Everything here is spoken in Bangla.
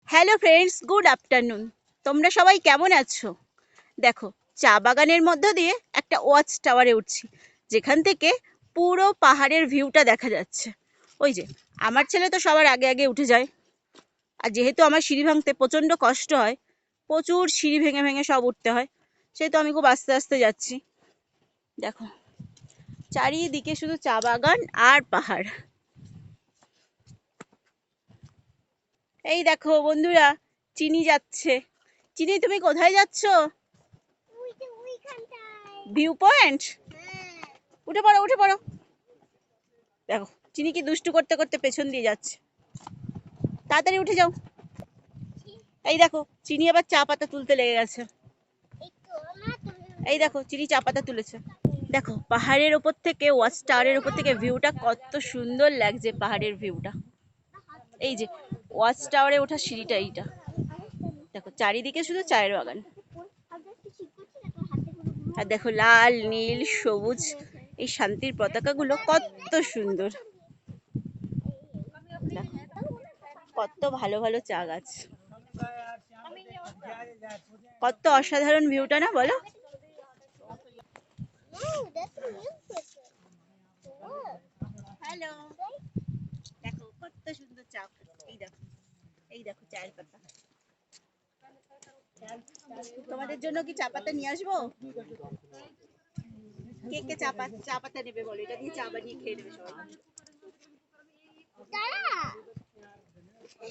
Hello friends, good afternoon. তোমরা সবাই কেমন আছো? দেখো, চা বাগানের মধ্য দিয়ে একটা ওয়াচ টাওয়ারে উঠছি, যেখান থেকে পুরো পাহাড়ের ভিউটা দেখা যাচ্ছে। ওই যে আমার ছেলে তো সবার আগে আগে উঠে যায়, আর যেহেতু আমার সিঁড়ি ভাঙতে প্রচণ্ড কষ্ট হয়, প্রচুর সিঁড়ি ভেঙে ভেঙে সব উঠতে হয়, সেহেতু আমি খুব আস্তে আস্তে যাচ্ছি। দেখো, চারিদিকে শুধু চা বাগান আর পাহাড়। এই দেখো বন্ধুরা, চিনি যাচ্ছে। চিনি, তুমি কোথায় যাচ্ছ? View point. উঠে পড়ো, উঠে পড়ো। দেখো, চিনি কি দুষ্টু করতে করতে পেছন দিয়ে যাচ্ছে। তাড়াতাড়ি উঠে যাও। এই দেখো, চিনি আবার চা পাতা তুলতে লেগে গেছে। এই দেখো, চিনি চা পাতা তুলেছে। দেখো, পাহাড়ের ওপর থেকে, ওয়াচ টাওয়ারের ওপর থেকে ভিউটা কত সুন্দর লাগছে। পাহাড়ের ভিউটা, এই যে ওয়াচ টাওয়ারে ওঠা সিঁড়িটা, এইটা দেখো, চারিদিকে শুধু চায়ের বাগান। আর দেখো, লাল নীল সবুজ এই শান্তির পতাকাগুলো কত সুন্দর। কত ভালো ভালো চা গাছ, কত অসাধারণ ভিউটা, না বলো? হ্যালো, দেখো কত সুন্দর চা। এই দেখো, এই দেখো চায়ের পাতা। তোমাদের জন্য কি চা পাতা নিয়ে আসবো? কে কে চা পাতা নেবে বলো, এটা দিয়ে চা বানিয়ে খেয়ে নেবে সবাই।